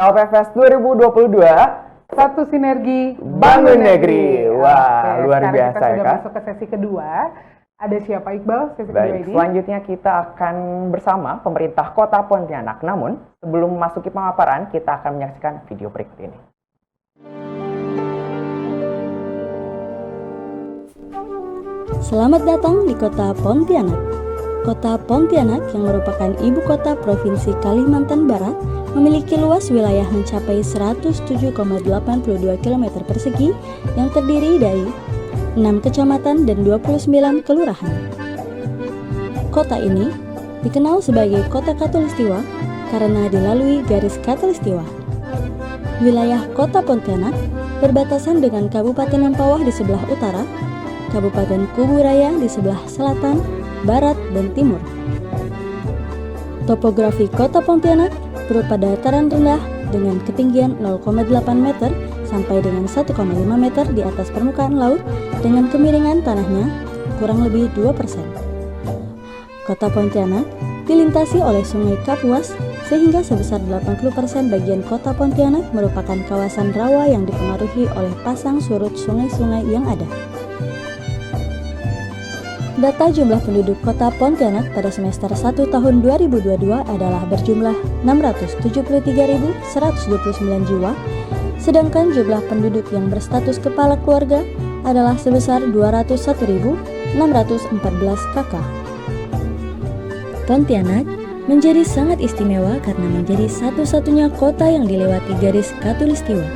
KPFS 2022 Satu sinergi Bangun Negeri. Wah, Oke, luar sekarang biasa kita ya, sudah Kak. masuk ke sesi kedua. Ada siapa Iqbal sesi kedua Baik, ini? selanjutnya kita akan bersama pemerintah Kota Pontianak. Namun, sebelum memasuki pemaparan, kita akan menyaksikan video berikut ini. Selamat datang di Kota Pontianak. Kota Pontianak yang merupakan ibu kota Provinsi Kalimantan Barat memiliki luas wilayah mencapai 107,82 km persegi yang terdiri dari 6 kecamatan dan 29 kelurahan. Kota ini dikenal sebagai Kota Khatulistiwa karena dilalui garis Khatulistiwa. Wilayah Kota Pontianak berbatasan dengan Kabupaten Mempawah di sebelah utara, Kabupaten Kubu Raya di sebelah selatan, barat, dan timur. Topografi Kota Pontianak berupa dataran rendah dengan ketinggian 0,8 meter sampai dengan 1,5 meter di atas permukaan laut dengan kemiringan tanahnya kurang lebih 2%. Kota Pontianak dilintasi oleh Sungai Kapuas sehingga sebesar 80% bagian Kota Pontianak merupakan kawasan rawa yang dipengaruhi oleh pasang surut sungai-sungai yang ada. Data jumlah penduduk Kota Pontianak pada semester 1 tahun 2022 adalah berjumlah 673.129 jiwa, sedangkan jumlah penduduk yang berstatus kepala keluarga adalah sebesar 201.614 kakak. Pontianak menjadi sangat istimewa karena menjadi satu-satunya kota yang dilewati garis Khatulistiwa.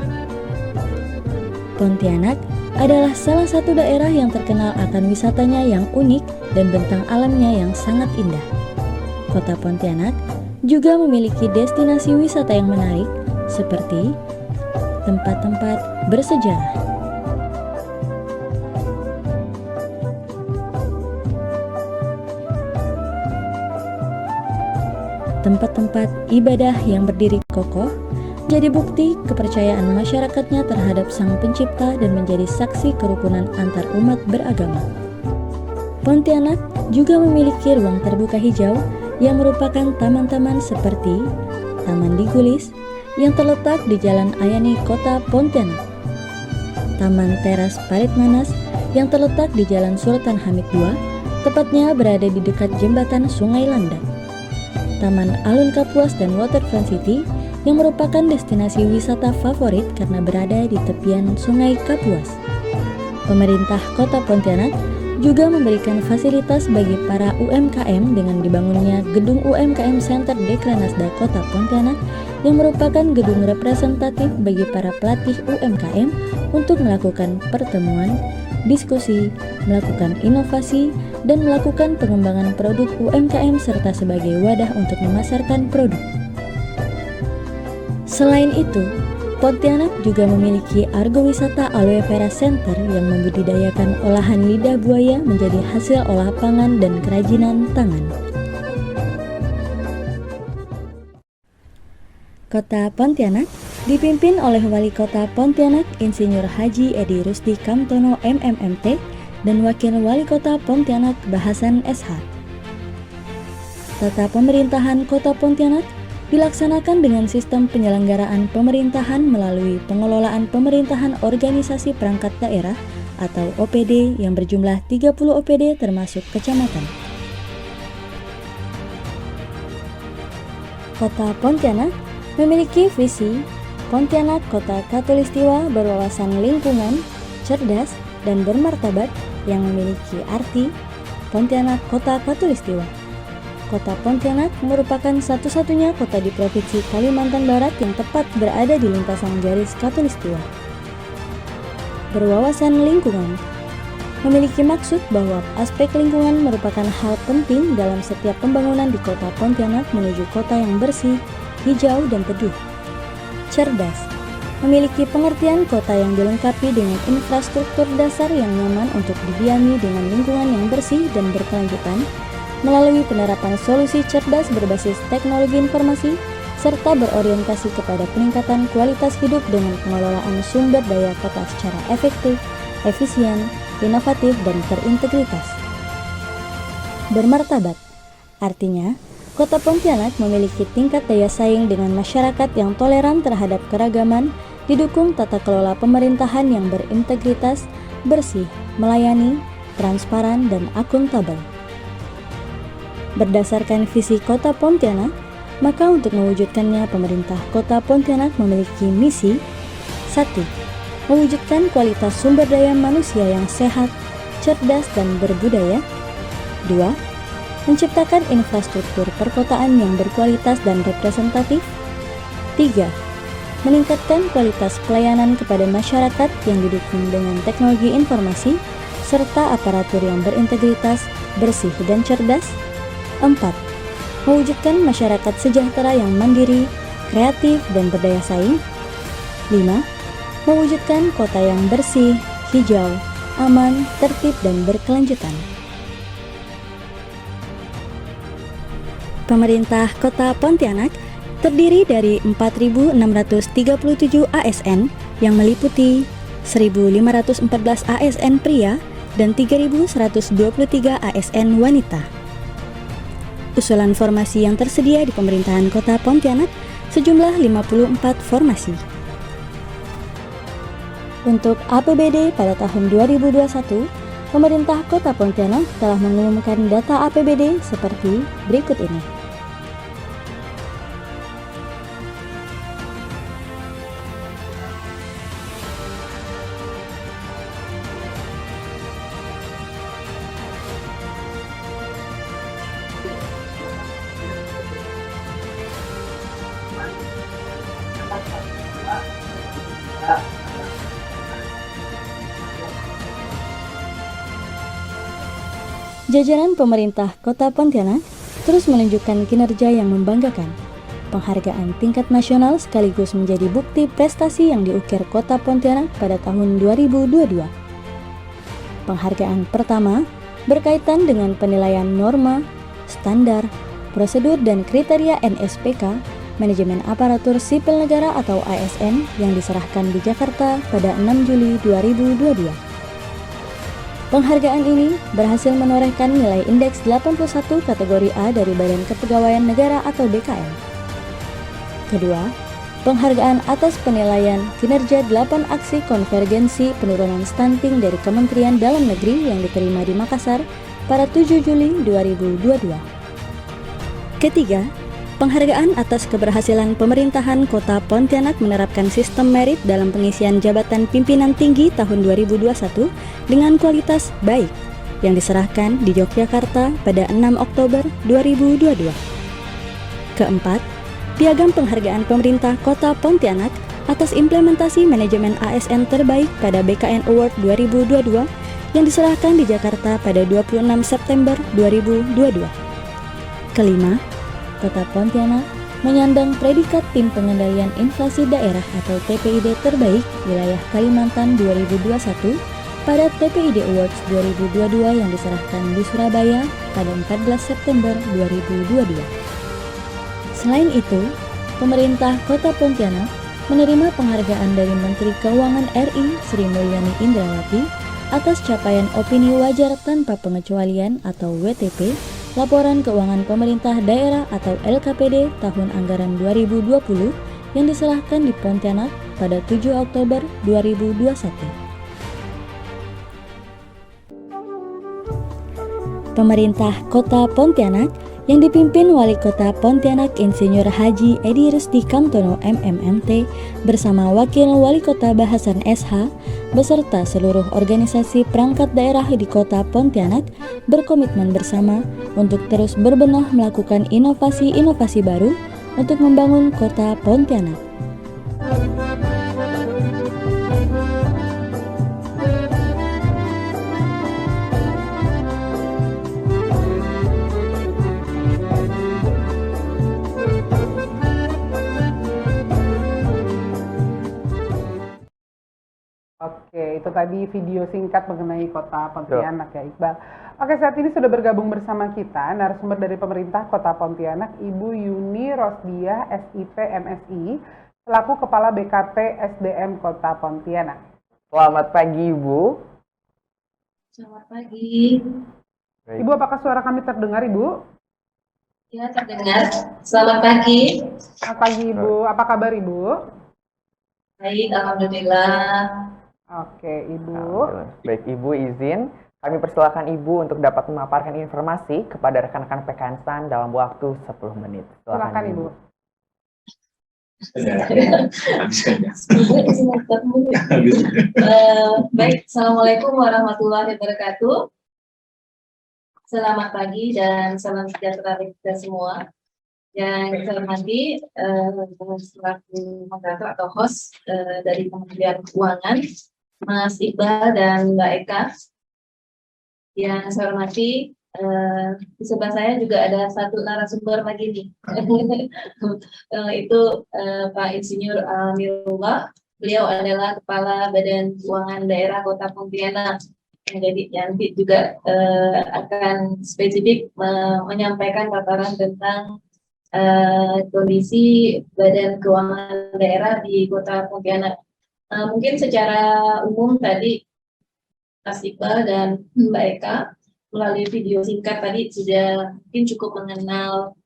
Pontianak adalah salah satu daerah yang terkenal akan wisatanya yang unik dan bentang alamnya yang sangat indah. Kota Pontianak juga memiliki destinasi wisata yang menarik seperti tempat-tempat bersejarah, tempat-tempat ibadah yang berdiri kokoh, jadi bukti kepercayaan masyarakatnya terhadap Sang Pencipta dan menjadi saksi kerukunan antar umat beragama. Pontianak juga memiliki ruang terbuka hijau yang merupakan taman-taman seperti Taman Digulis yang terletak di Jalan Ayani Kota Pontianak, Taman Teras Parit Manas yang terletak di Jalan Sultan Hamid II, tepatnya berada di dekat jembatan Sungai Landak, Taman Alun Kapuas dan Waterfront City yang merupakan destinasi wisata favorit karena berada di tepian Sungai Kapuas. Pemerintah Kota Pontianak juga memberikan fasilitas bagi para UMKM dengan dibangunnya Gedung UMKM Center Dekranasda Kota Pontianak yang merupakan gedung representatif bagi para pelatih UMKM untuk melakukan pertemuan, diskusi, melakukan inovasi, dan melakukan pengembangan produk UMKM serta sebagai wadah untuk memasarkan produk. Selain itu, Pontianak juga memiliki Argowisata Aloe Vera Center yang membudidayakan olahan lidah buaya menjadi hasil olah pangan dan kerajinan tangan. Kota Pontianak dipimpin oleh Wali Kota Pontianak Insinyur Haji Edi Rusdi Kamtono MMMT dan Wakil Wali Kota Pontianak Bahasan SH. Tata pemerintahan Kota Pontianak dilaksanakan dengan sistem penyelenggaraan pemerintahan melalui pengelolaan pemerintahan organisasi perangkat daerah atau OPD yang berjumlah 30 OPD termasuk kecamatan. Kota Pontianak memiliki visi Pontianak Kota Khatulistiwa berwawasan lingkungan, cerdas, dan bermartabat yang memiliki arti Pontianak Kota Khatulistiwa. Kota Pontianak merupakan satu-satunya kota di Provinsi Kalimantan Barat yang tepat berada di lintasan garis Khatulistiwa. Berwawasan lingkungan memiliki maksud bahwa aspek lingkungan merupakan hal penting dalam setiap pembangunan di Kota Pontianak menuju kota yang bersih, hijau, dan teduh. Cerdas memiliki pengertian kota yang dilengkapi dengan infrastruktur dasar yang nyaman untuk didiami dengan lingkungan yang bersih dan berkelanjutan melalui penerapan solusi cerdas berbasis teknologi informasi serta berorientasi kepada peningkatan kualitas hidup dengan pengelolaan sumber daya kota secara efektif, efisien, inovatif, dan berintegritas. Bermartabat artinya Kota Pontianak memiliki tingkat daya saing dengan masyarakat yang toleran terhadap keragaman, didukung tata kelola pemerintahan yang berintegritas, bersih, melayani, transparan, dan akuntabel. Berdasarkan visi Kota Pontianak, maka untuk mewujudkannya pemerintah Kota Pontianak memiliki misi 1. Mewujudkan kualitas sumber daya manusia yang sehat, cerdas, dan berbudaya. 2. Menciptakan infrastruktur perkotaan yang berkualitas dan representatif. 3. Meningkatkan kualitas pelayanan kepada masyarakat yang didukung dengan teknologi informasi serta aparatur yang berintegritas, bersih, dan cerdas. 4. Mewujudkan masyarakat sejahtera yang mandiri, kreatif, dan berdaya saing. 5. Mewujudkan kota yang bersih, hijau, aman, tertib, dan berkelanjutan. Pemerintah Kota Pontianak terdiri dari 4.637 ASN yang meliputi 1.514 ASN pria dan 3.123 ASN wanita. Usulan formasi yang tersedia di pemerintahan Kota Pontianak sejumlah 54 formasi. Untuk APBD pada tahun 2021, pemerintah Kota Pontianak telah mengumumkan data APBD seperti berikut ini. Jajaran pemerintah Kota Pontianak terus menunjukkan kinerja yang membanggakan. Penghargaan tingkat nasional sekaligus menjadi bukti prestasi yang diukir Kota Pontianak pada tahun 2022. Penghargaan pertama berkaitan dengan penilaian norma, standar, prosedur dan kriteria NSPK, Manajemen Aparatur Sipil Negara atau ASN yang diserahkan di Jakarta pada 6 Juli 2022. Penghargaan ini berhasil menorehkan nilai indeks 81 kategori A dari Badan Kepegawaian Negara atau BKN. Kedua, penghargaan atas penilaian kinerja 8 aksi konvergensi penurunan stunting dari Kementerian Dalam Negeri yang diterima di Makassar pada 7 Juli 2022. Ketiga, penghargaan atas keberhasilan pemerintahan Kota Pontianak menerapkan sistem merit dalam pengisian jabatan pimpinan tinggi tahun 2021 dengan kualitas baik yang diserahkan di Yogyakarta pada 6 Oktober 2022. Keempat, piagam penghargaan pemerintah Kota Pontianak atas implementasi manajemen ASN terbaik pada BKN Award 2022 yang diserahkan di Jakarta pada 26 September 2022. Kelima, Kota Pontianak menyandang predikat Tim Pengendalian Inflasi Daerah atau TPID terbaik wilayah Kalimantan 2021 pada TPID Awards 2022 yang diserahkan di Surabaya pada 14 September 2022. Selain itu, pemerintah Kota Pontianak menerima penghargaan dari Menteri Keuangan RI Sri Mulyani Indrawati atas capaian opini wajar tanpa pengecualian atau WTP Laporan Keuangan Pemerintah Daerah atau LKPD tahun anggaran 2020 yang diserahkan di Pontianak pada 7 Oktober 2021. Pemerintah Kota Pontianak yang dipimpin Wali Kota Pontianak Insinyur Haji Edi Rusdi Kamtono MMMT bersama Wakil Wali Kota Bahasan SH beserta seluruh organisasi perangkat daerah di Kota Pontianak berkomitmen bersama untuk terus berbenah melakukan inovasi-inovasi baru untuk membangun Kota Pontianak. Oke, itu tadi video singkat mengenai Kota Pontianak ya, Iqbal. Oke, saat ini sudah bergabung bersama kita narasumber dari pemerintah Kota Pontianak, Ibu Yuni Rosdiah, SIP MSI, selaku Kepala BKP SDM Kota Pontianak. Selamat pagi, Ibu. Selamat pagi. Ibu, apakah suara kami terdengar, Ibu? Ya, terdengar. Selamat pagi. Selamat pagi Ibu, apa kabar Ibu? Baik, alhamdulillah. Oke Ibu. Alhamdulillah. Baik, Ibu izin kami persilakan Ibu untuk dapat memaparkan informasi kepada rekan-rekan PKN STAN dalam waktu 10 menit. Silakan Ibu. Baik, Assalamualaikum warahmatullahi wabarakatuh. Selamat pagi dan salam sejahtera bagi kita semua. Yang saya hormati selaku moderator atau host dari Kementerian Keuangan, Mas Iqbal dan Mbak Eka. Yang saya hormati, di sebelah saya juga ada satu narasumber lagi nih. Itu Pak Insinyur Amirullah. Beliau adalah Kepala Badan Keuangan Daerah Kota Pontianak. Jadi nanti juga akan spesifik menyampaikan paparan tentang kondisi Badan Keuangan Daerah di Kota Pontianak. Mungkin secara umum tadi Mas Iqbal dan Mbak Eka melalui video singkat tadi sudah mungkin cukup mengenal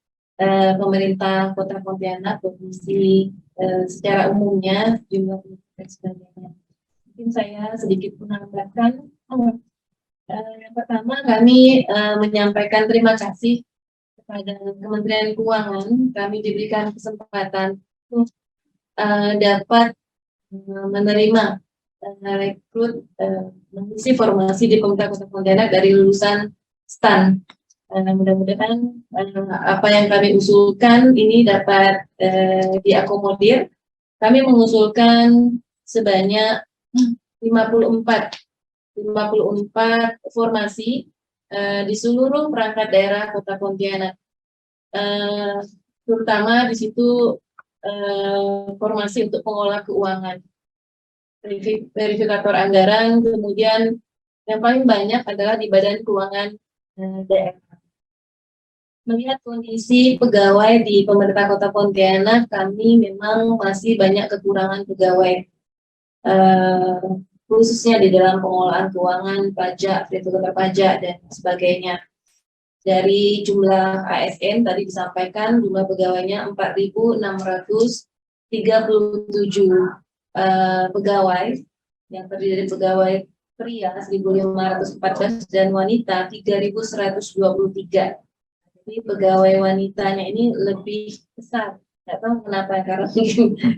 pemerintah Kota Pontianak, kondisi secara umumnya, jumlah penduduk dan sebagainya. Mungkin saya sedikit menambahkan. Yang pertama kami menyampaikan terima kasih kepada Kementerian Keuangan. Kami diberikan kesempatan untuk dapat menerima rekrut mengisi formasi di Pemerintah Kota Pontianak dari lulusan STAN. Mudah-mudahan apa yang kami usulkan ini dapat diakomodir. Kami mengusulkan sebanyak 54 formasi di seluruh perangkat daerah Kota Pontianak. Terutama di situ formasi untuk pengolah keuangan, verifikator anggaran, kemudian yang paling banyak adalah di Badan Keuangan Daerah. Melihat kondisi pegawai di pemerintah Kota Pontianak, kami memang masih banyak kekurangan pegawai. Khususnya di dalam pengolahan keuangan, pajak, verifikator pajak, dan sebagainya. Dari jumlah ASN tadi disampaikan, jumlah pegawainya 4.637 pegawai, yang terdiri dari pegawai pria 1.514 dan wanita 3.123. Jadi pegawai wanitanya ini lebih besar. Nggak tahu kenapa, karena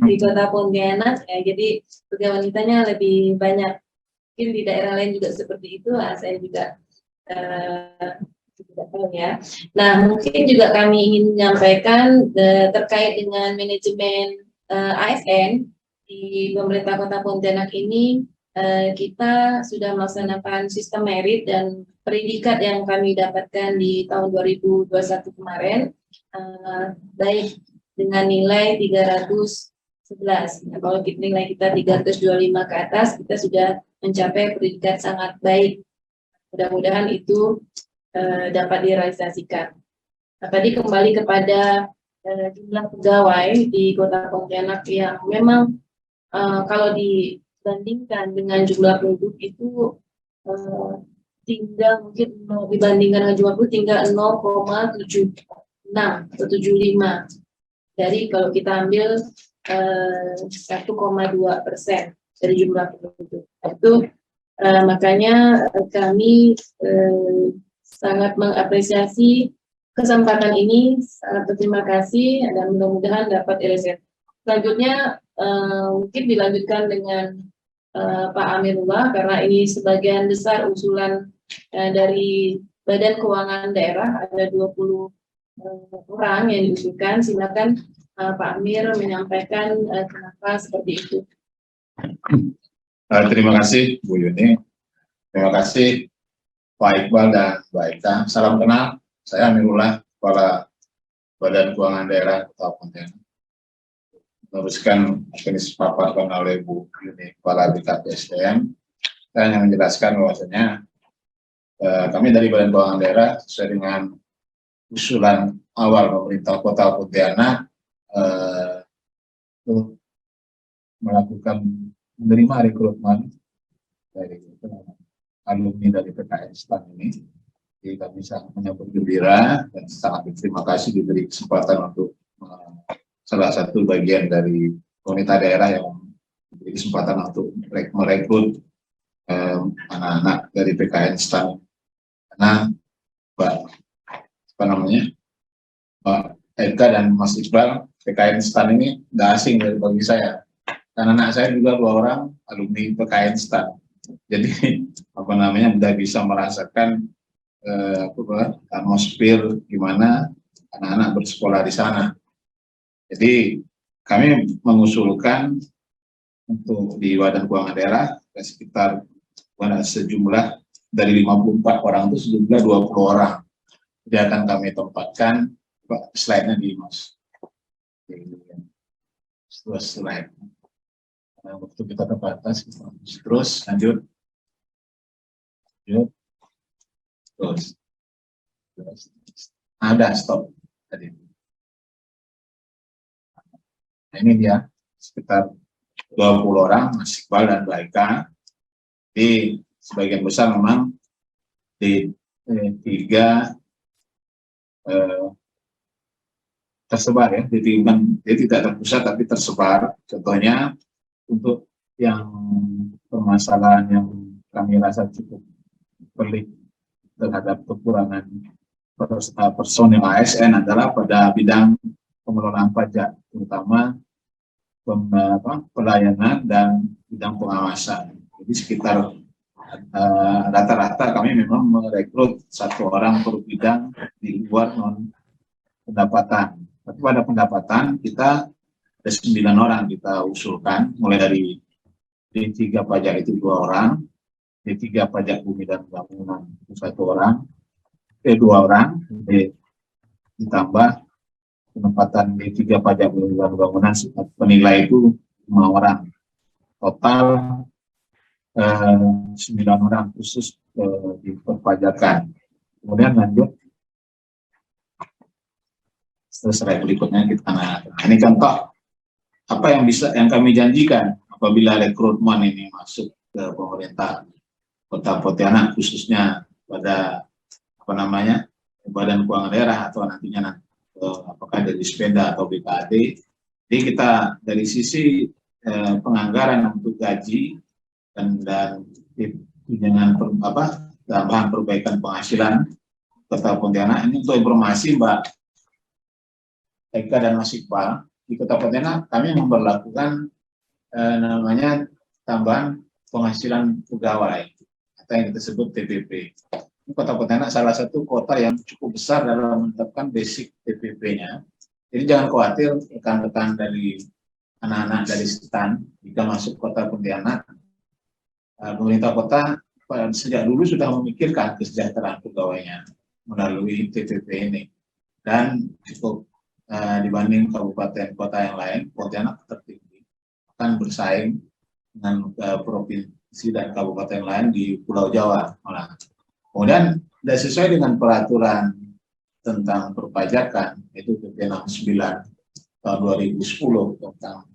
di Kota Pontianak ya, jadi pegawai wanitanya lebih banyak. Mungkin di daerah lain juga seperti itu, saya juga tidak tahu ya. Nah, mungkin juga kami ingin menyampaikan terkait dengan manajemen ASN di pemerintah Kota Pontianak ini. Kita sudah melaksanakan sistem merit dan predikat yang kami dapatkan di tahun 2021 kemarin, baik dengan nilai 311. Nah, kalau nilai kita 325 ke atas, kita sudah mencapai predikat sangat baik. Mudah-mudahan itu dapat direalisasikan. Nah, tadi kembali kepada jumlah pegawai di Kota Pontianak yang memang kalau dibandingkan dengan jumlah penduduk itu tinggal mungkin dibandingkan dengan jumlah penduduk tinggal 0,76 atau 75. Dari kalau kita ambil 1,2% dari jumlah penduduk. Itu makanya kami sangat mengapresiasi kesempatan ini, sangat berterima kasih dan mudah-mudahan dapat direalisasikan. Selanjutnya mungkin dilanjutkan dengan Pak Amirullah, karena ini sebagian besar usulan dari Badan Keuangan Daerah, ada 20 orang yang diusulkan. Silakan Pak Amir menyampaikan kenapa seperti itu. Terima kasih Bu Yuni, terima kasih Pak Iqbal dan Mbak Eka. Salam kenal, saya Amirullah, Kepala Badan Keuangan Daerah Kota Pontianak. Meneruskan apa yang dipaparkan oleh Bu Yuni, Kepala BKPSDM, saya hanya menjelaskan bahwasanya kami dari Badan Keuangan Daerah sesuai dengan usulan awal pemerintah Kota Pontianak untuk melakukan menerima rekrutmen dari alumni dari PKN STAN ini Jadi kami sangat menyambut gembira dan sangat berterima kasih diberi kesempatan untuk salah satu bagian dari pemerintah daerah yang diberi kesempatan untuk merekrut anak-anak dari PKN STAN. Karena Pak Eka dan Mas Iqbal, PKN STAN ini tidak asing bagi saya. Karena anak saya juga 2 orang alumni PKN STAN. Jadi sudah bisa merasakan atmosfer gimana anak-anak bersekolah di sana. Jadi kami mengusulkan untuk di Badan Keuangan Daerah sekitar sejumlah dari 54 orang itu sejumlah 20 orang. Jadi akan kami tempatkan, slide-nya di Mas. Terus slide. Waktu kita terbatas, terus lanjut. Terus. Ada stop tadi. Nah, ini dia sekitar 20 orang, Mas Iqbal dan Mbak Eka. Di sebagian besar memang di 3 tersebar ya, jadi tidak terpusat tapi tersebar. Contohnya untuk yang permasalahan yang kami rasa cukup pelik terhadap kekurangan personil ASN adalah pada bidang pengelolaan pajak, terutama pelayanan dan bidang pengawasan. Jadi sekitar rata-rata kami memang merekrut 1 orang per bidang di luar non pendapatan. Tapi pada pendapatan kita ada 9 orang kita usulkan, mulai dari D3 pajak itu 2 orang, D3 pajak bumi dan bangunan itu 1 orang, 2 orang, ditambah penempatan D3 pajak bumi dan bangunan penilai itu 5 orang. Total 9 orang khusus di perpajakan. Kemudian lanjut. Slide berikutnya kita nah, ini contoh apa yang kami janjikan apabila rekrutmen ini masuk ke pemerintah Kota Pontianak, khususnya pada Badan Keuangan Daerah atau nantinya apakah dari Spenda atau BKAD. Jadi kita dari sisi penganggaran untuk gaji dan tunjangan tambahan perbaikan penghasilan Kota Pontianak, ini untuk informasi Mbak Eka dan Mas Iqbal, di Kota Pontianak kami memberlakukan tambahan penghasilan pegawai atau yang kita sebut TPP. Kota Pontianak salah satu kota yang cukup besar dalam menetapkan basic TPP-nya. Jadi jangan khawatir rekan-rekan dari anak-anak dari STAN jika masuk Kota Pontianak, pemerintah kota sejak dulu sudah memikirkan kesejahteraan pegawainya melalui TPP ini, dan cukup dibanding kabupaten kota yang lain, Pontianak tertinggi akan bersaing dengan provinsi dan kabupaten lain di Pulau Jawa malah. Kemudian sudah sesuai dengan peraturan tentang perpajakan itu PP 69 tahun 2010 tentang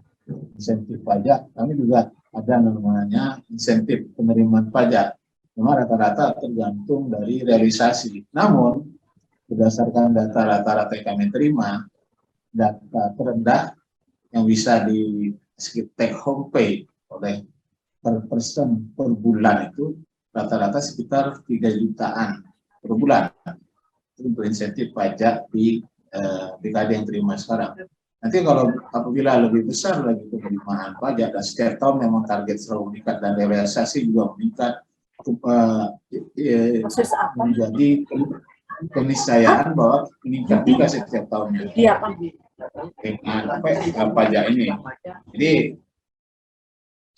insentif pajak, kami juga ada namanya insentif penerimaan pajak. Memang rata-rata tergantung dari realisasi. Namun berdasarkan data rata-rata yang kami terima, data terendah yang bisa di take home pay oleh per person per bulan itu rata-rata sekitar 3 jutaan per bulan. Itu berinsentif pajak di BKD yang terima sekarang. Nanti kalau apabila lebih besar lagi penerimaan pajak dan setiap tahun memang target selalu meningkat dan realisasi juga meningkat, menjadi keniscayaan bahwa meningkat juga setiap tahunnya. Pajak ini. Jadi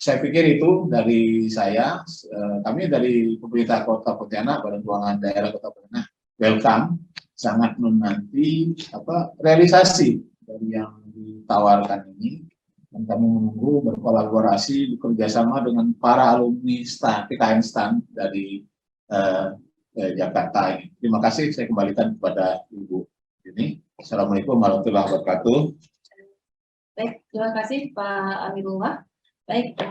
saya pikir itu dari saya, kami dari pemerintah Kota Pontianak, Badan Keuangan Daerah Kota Pontianak, welcome, sangat menanti realisasi dari yang ditawarkan ini, dan kami menunggu berkolaborasi bekerjasama dengan para alumni PKN STAN dari Jakarta ini. Terima kasih, saya kembalikan kepada Ibu ini. Assalamualaikum warahmatullahi wabarakatuh. Baik, terima kasih Pak Amirullah. Baik,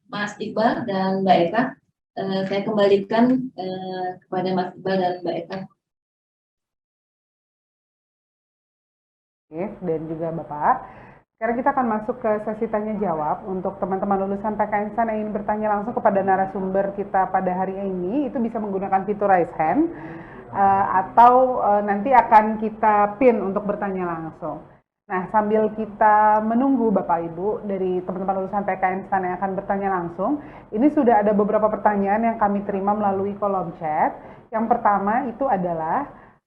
Mas Iqbal dan Mbak Eka, saya kembalikan kepada Mas Iqbal dan Mbak Eka. Oke, dan juga Bapak. Sekarang kita akan masuk ke sesi tanya jawab untuk teman-teman lulusan PKN STAN yang ingin bertanya langsung kepada narasumber kita pada hari ini. Itu bisa menggunakan fitur raise hand atau nanti akan kita pin untuk bertanya langsung. Nah, sambil kita menunggu Bapak Ibu dari teman-teman lulusan PKN STAN yang akan bertanya langsung, ini sudah ada beberapa pertanyaan yang kami terima melalui kolom chat. Yang pertama itu adalah,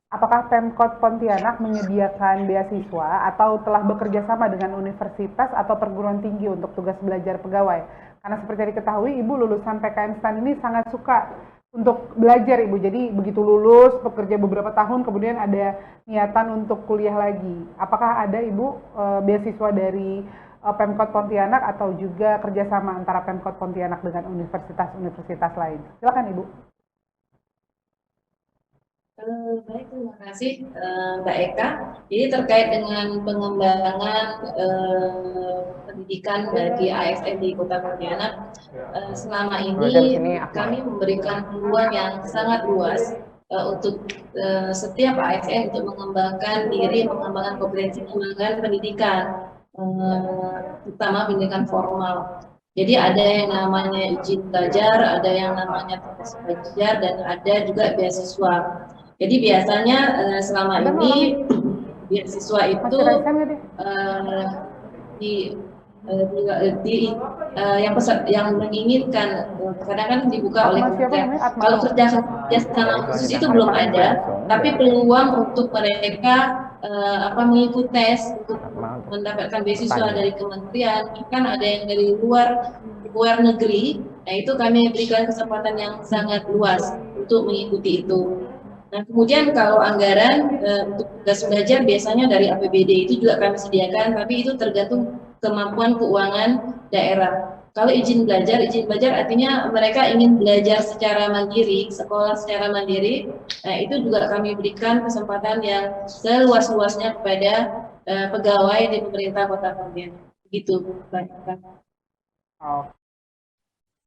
apakah Pemkot Pontianak menyediakan beasiswa atau telah bekerja sama dengan universitas atau perguruan tinggi untuk tugas belajar pegawai? Karena seperti diketahui, Ibu lulusan PKN STAN ini sangat suka untuk belajar, Ibu. Jadi begitu lulus, bekerja beberapa tahun, kemudian ada niatan untuk kuliah lagi. Apakah ada, Ibu, beasiswa dari Pemkot Pontianak atau juga kerjasama antara Pemkot Pontianak dengan universitas-universitas lain? Silakan, Ibu. Baik, terima kasih Mbak Eka. Jadi terkait dengan pengembangan pendidikan bagi ASN di Kota Pontianak, selama ini kami memberikan peluang yang sangat luas untuk setiap ASN untuk mengembangkan diri, mengembangkan kompetensi, mengembangkan pendidikan, terutama pendidikan formal. Jadi ada yang namanya izin belajar, ada yang namanya tugas belajar, dan ada juga beasiswa. Jadi biasanya selama ini beasiswa itu yang menginginkan kadang kan dibuka oleh kementerian. Kalau kerja sama khusus itu belum ada, tapi peluang untuk mereka mengikuti tes untuk mendapatkan beasiswa dari kementerian, kan ada yang dari luar negeri. Nah, itu kami berikan kesempatan yang sangat luas untuk mengikuti itu. Nah, kemudian kalau anggaran untuk tugas belajar biasanya dari APBD itu juga kami sediakan, tapi itu tergantung kemampuan keuangan daerah. Kalau izin belajar artinya mereka ingin belajar secara mandiri, sekolah secara mandiri. Nah, itu juga kami berikan kesempatan yang seluas-luasnya kepada pegawai di pemerintah Kota Pontianak. Begitu, Pak. Oh,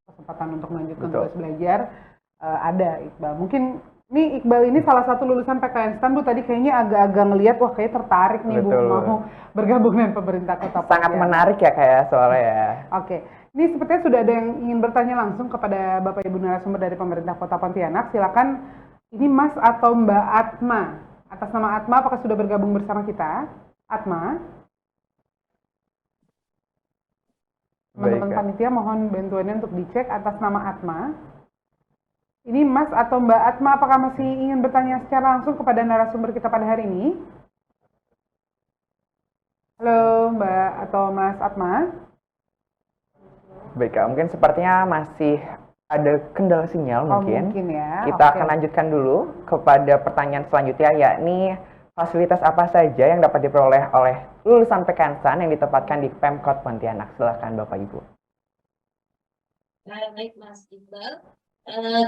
kesempatan untuk melanjutkan tugas belajar ada, Iqbal. Mungkin nih Iqbal ini salah satu lulusan PKN STAN, Bu, tadi kayaknya agak-agak ngelihat, wah kayak tertarik nih, Bu, mau bergabung dengan pemerintah Kota Pontianak. Sangat menarik ya kayak soalnya ya. Oke, ini sepertinya sudah ada yang ingin bertanya langsung kepada Bapak Ibu narasumber dari pemerintah Kota Pontianak. Silakan, ini Mas atau Mbak Atma. Atas nama Atma, apakah sudah bergabung bersama kita? Atma? Teman-teman panitia mohon bantuannya untuk dicek atas nama Atma. Ini Mas atau Mbak Atma, apakah masih ingin bertanya secara langsung kepada narasumber kita pada hari ini? Halo Mbak atau Mas Atma? Baik, mungkin sepertinya masih ada kendala sinyal mungkin. Mungkin ya. Kita akan lanjutkan dulu kepada pertanyaan selanjutnya, yakni fasilitas apa saja yang dapat diperoleh oleh lulusan PKN STAN yang ditempatkan di Pemkot Pontianak. Silakan Bapak Ibu. Baik, Mas Iqbal.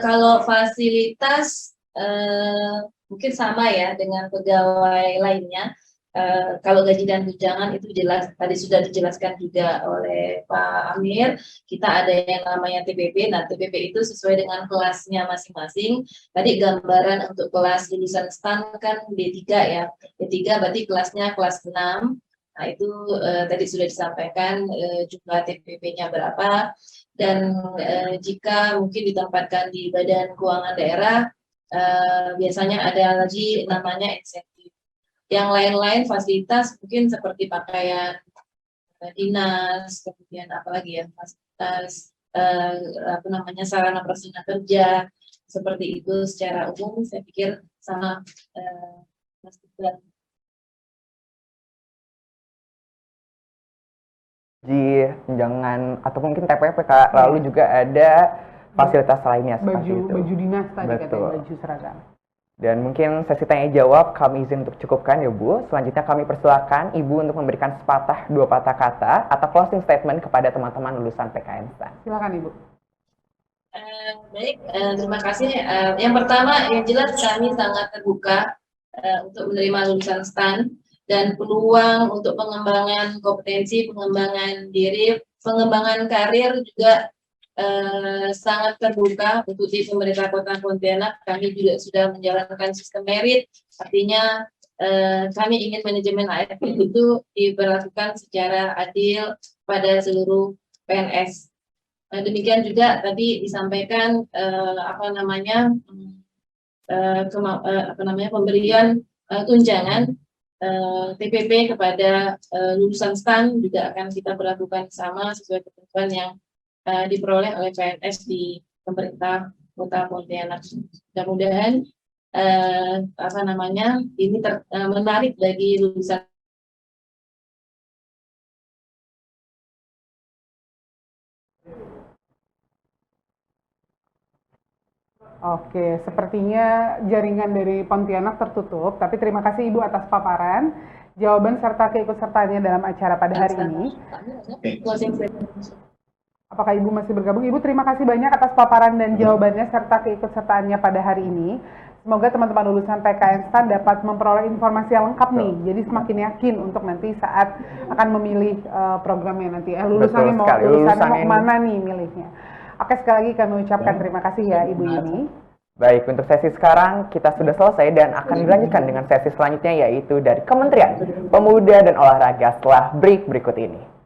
Kalau fasilitas mungkin sama ya dengan pegawai lainnya. Kalau gaji dan tunjangan itu jelas tadi sudah dijelaskan juga oleh Pak Amir. Kita ada yang namanya TPP. Nah, TPP itu sesuai dengan kelasnya masing-masing. Tadi gambaran untuk kelas lulusan STAN kan D3 ya. D3 berarti kelasnya kelas 6. Nah, itu tadi sudah disampaikan jumlah TPP-nya berapa. Dan jika mungkin ditempatkan di Badan Keuangan Daerah, biasanya ada lagi namanya insentif. Yang lain-lain fasilitas mungkin seperti pakaian dinas, kemudian apalagi ya fasilitas sarana prasarana kerja seperti itu secara umum saya pikir sama Mas Iqbal. Di tunjangan atau mungkin TPP Kak, lalu juga ada fasilitas lainnya seperti itu. Baju dinas tadi katanya, baju seragam. Dan mungkin sesi tanya jawab kami izin untuk cukupkan ya Bu. Selanjutnya kami persilakan Ibu untuk memberikan sepatah dua patah kata atau closing statement kepada teman-teman lulusan PKN STAN. Silakan Ibu. Baik, terima kasih. Yang pertama, yang jelas kami sangat terbuka untuk menerima lulusan STAN. Dan peluang untuk pengembangan kompetensi, pengembangan diri, pengembangan karir juga sangat terbuka untuk di pemerintah Kota Pontianak. Kami juga sudah menjalankan sistem merit, artinya kami ingin manajemen AFN itu diberlakukan secara adil pada seluruh PNS. Demikian juga tadi disampaikan pemberian tunjangan TPP kepada lulusan STAN juga akan kita berlakukan sama sesuai ketentuan yang diperoleh oleh PNS di pemerintah Kota Pontianak. Mudah-mudahan ini menarik bagi lulusan. Oke, sepertinya jaringan dari Pontianak tertutup, tapi terima kasih Ibu atas paparan, jawaban serta keikutsertaannya dalam acara pada hari ini. Apakah Ibu masih bergabung? Ibu, terima kasih banyak atas paparan dan jawabannya serta keikutsertaannya pada hari ini. Semoga teman-teman lulusan PKN STAN dapat memperoleh informasi yang lengkap nih, jadi semakin yakin untuk nanti saat akan memilih programnya nanti. Lulusannya mau kemana nih milihnya. Oke, sekali lagi kami ucapkan terima kasih ya Ibu Yuni. Baik, untuk sesi sekarang kita sudah selesai dan akan dilanjutkan dengan sesi selanjutnya yaitu dari Kementerian Pemuda dan Olahraga setelah break berikut ini.